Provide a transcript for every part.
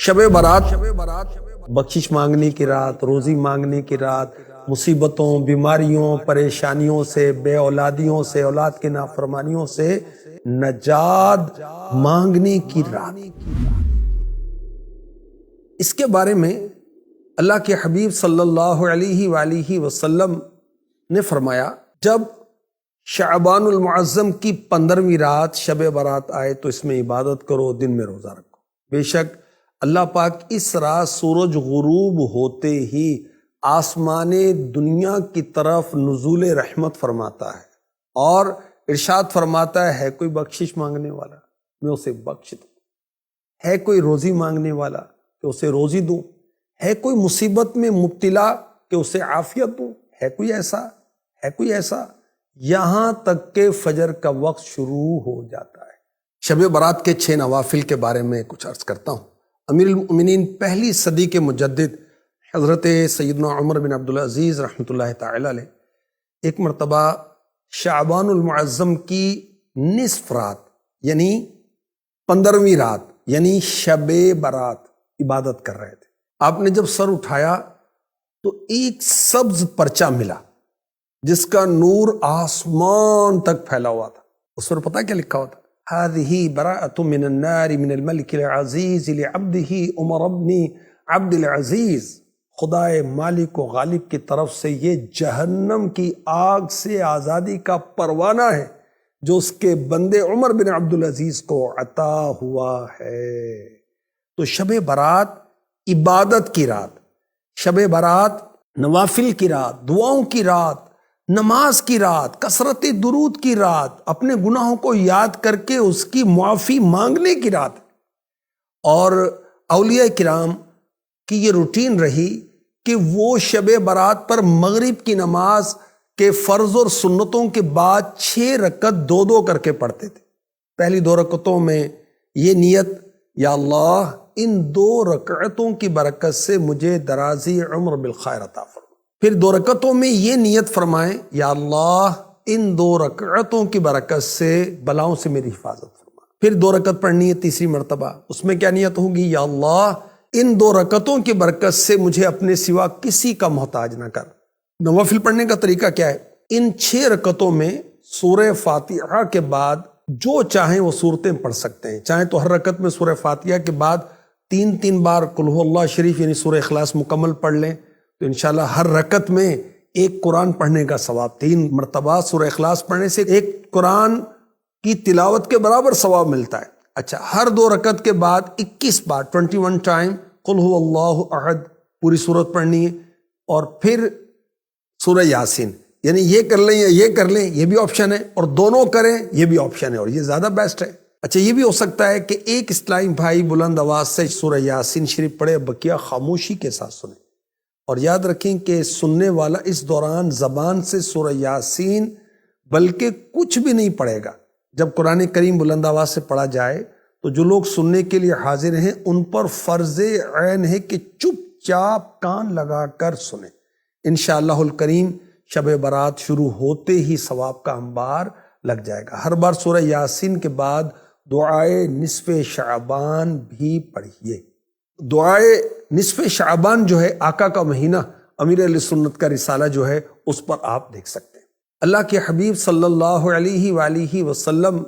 شب برات بخشش مانگنے کی رات، روزی مانگنے کی رات، مصیبتوں، بیماریوں، پریشانیوں سے، بے اولادیوں سے، اولاد کی نافرمانیوں سے نجات مانگنے کی رات۔ اس کے بارے میں اللہ کے حبیب صلی اللہ علیہ وآلہ وسلم نے فرمایا، جب شعبان المعظم کی 15ویں رات شب برات آئے تو اس میں عبادت کرو، دن میں روزہ رکھو۔ بے شک اللہ پاک اس رات سورج غروب ہوتے ہی آسمان دنیا کی طرف نزول رحمت فرماتا ہے اور ارشاد فرماتا ہے کوئی بخشش مانگنے والا میں اسے بخش دوں، ہے کوئی روزی مانگنے والا کہ اسے روزی دوں، ہے کوئی مصیبت میں مبتلا کہ اسے عافیت دوں، ہے کوئی ایسا یہاں تک کہ فجر کا وقت شروع ہو جاتا ہے۔ شب برات کے 6 نوافل کے بارے میں کچھ عرض کرتا ہوں۔ امیر المؤمنین پہلی صدی کے مجدد حضرت سیدنا عمر بن عبدالعزیز رحمۃ اللہ تعالی علیہ ایک مرتبہ شعبان المعظم کی نصف رات یعنی 15ویں رات یعنی شب برات عبادت کر رہے تھے۔ آپ نے جب سر اٹھایا تو ایک سبز پرچہ ملا جس کا نور آسمان تک پھیلا ہوا تھا۔ اس پر پتہ کیا لکھا ہوتا؟ هذه براءة من النار من الملك العزيز لعبده عمر بن عبد العزیز، خدائے مالک و غالب کی طرف سے یہ جہنم کی آگ سے آزادی کا پروانہ ہے جو اس کے بندے عمر بن عبدالعزیز کو عطا ہوا ہے۔ تو شب برات عبادت کی رات، شب برات نوافل کی رات، دعاؤں کی رات، نماز کی رات، کثرت درود کی رات، اپنے گناہوں کو یاد کر کے اس کی معافی مانگنے کی رات۔ اور اولیاء کرام کی یہ روٹین رہی کہ وہ شب برات پر مغرب کی نماز کے فرض اور سنتوں کے بعد 6 رکعت 2 کر کے پڑھتے تھے۔ پہلی 2 رکعتوں میں یہ نیت، یا اللہ ان 2 رکعتوں کی برکت سے مجھے درازی عمر بالخیر عطا فرما۔ پھر 2 رکعتوں میں یہ نیت فرمائیں، یا اللہ ان 2 رکعتوں کی برکت سے بلاؤں سے میری حفاظت فرما۔ پھر 2 رکعت پڑھنی ہے تیسری مرتبہ، اس میں کیا نیت ہوگی؟ یا اللہ ان 2 رکعتوں کی برکت سے مجھے اپنے سوا کسی کا محتاج نہ کر۔ نوافل پڑھنے کا طریقہ کیا ہے؟ ان 6 رکعتوں میں سورہ فاتحہ کے بعد جو چاہیں وہ صورتیں پڑھ سکتے ہیں، چاہیں تو ہر رکعت میں سورہ فاتحہ کے بعد 3 بار قل هو اللہ شریف یعنی سورہ اخلاص مکمل پڑھ لیں تو انشاءاللہ ہر رکعت میں ایک قرآن پڑھنے کا ثواب، 3 مرتبہ سورہ اخلاص پڑھنے سے ایک قرآن کی تلاوت کے برابر ثواب ملتا ہے۔ اچھا، ہر 2 رکعت کے بعد 21 بار 21 ٹائم قل هو اللہ احد پوری سورت پڑھنی ہے، اور پھر سورہ یاسین، یعنی یہ کر لیں یا یہ کر لیں یہ بھی آپشن ہے، اور دونوں کریں یہ بھی آپشن ہے، اور یہ زیادہ بیسٹ ہے۔ اچھا، یہ بھی ہو سکتا ہے کہ ایک اسلامی بھائی بلند آواز سے سورہ یاسین شریف پڑھے، بقیہ خاموشی کے ساتھ سنیں، اور یاد رکھیں کہ سننے والا اس دوران زبان سے سورہ یاسین بلکہ کچھ بھی نہیں پڑھے گا۔ جب قرآن کریم بلند آواز سے پڑھا جائے تو جو لوگ سننے کے لیے حاضر ہیں ان پر فرض عین ہے کہ چپ چاپ کان لگا کر سنیں۔ انشاءاللہ الکریم شب برات شروع ہوتے ہی ثواب کا انبار لگ جائے گا۔ ہر بار سورہ یاسین کے بعد دعائے نصف شعبان بھی پڑھیے۔ دعائے نصف شعبان جو ہے آقا کا مہینہ، امیر علیہ سنت کا رسالہ جو ہے اس پر آپ دیکھ سکتے ہیں۔ اللہ کے حبیب صلی اللہ علیہ وآلہ وسلم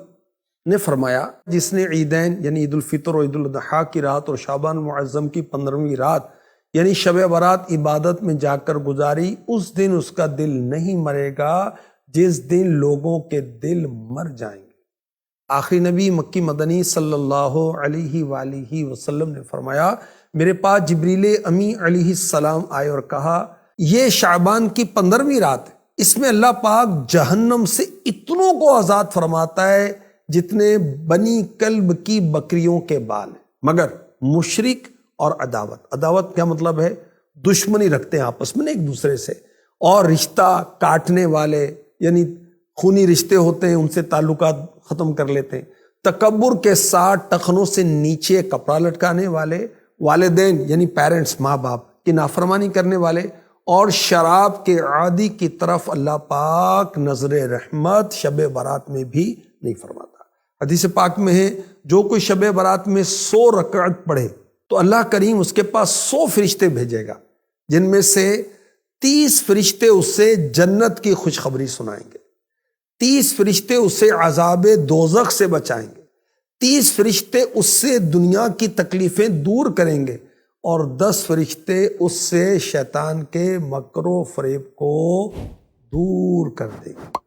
نے فرمایا، جس نے عیدین یعنی عید الفطر اور عید الاضحیٰ کی رات اور شعبان معظم کی 15ویں رات یعنی شب برات عبادت میں جا کر گزاری، اس دن اس کا دل نہیں مرے گا جس دن لوگوں کے دل مر جائیں گے۔ آخری نبی مکی مدنی صلی اللہ علیہ وآلہ وسلم نے فرمایا، میرے پاس جبریل امی علیہ السلام آئے اور کہا، یہ شعبان کی 15ویں رات ہے، اس میں اللہ پاک جہنم سے اتنوں کو آزاد فرماتا ہے جتنے بنی کلب کی بکریوں کے بال ہیں، مگر مشرک اور عداوت کیا مطلب ہے؟ دشمنی رکھتے ہیں آپس میں ایک دوسرے سے، اور رشتہ کاٹنے والے یعنی خونی رشتے ہوتے ہیں ان سے تعلقات ختم کر لیتے ہیں، تکبر کے ساتھ ٹخنوں سے نیچے کپڑا لٹکانے والے، والدین یعنی پیرنٹس ماں باپ کی نافرمانی کرنے والے، اور شراب کے عادی کی طرف اللہ پاک نظر رحمت شب برات میں بھی نہیں فرماتا۔ حدیث پاک میں ہے، جو کوئی شب برات میں 100 رکعت پڑھے تو اللہ کریم اس کے پاس 100 فرشتے بھیجے گا، جن میں سے 30 فرشتے اس سے جنت کی خوشخبری سنائیں گے، 30 فرشتے اس سے عذاب دوزخ سے بچائیں گے، 30 فرشتے اس سے دنیا کی تکلیفیں دور کریں گے، اور 10 فرشتے اس سے شیطان کے مکر و فریب کو دور کر دیں گے۔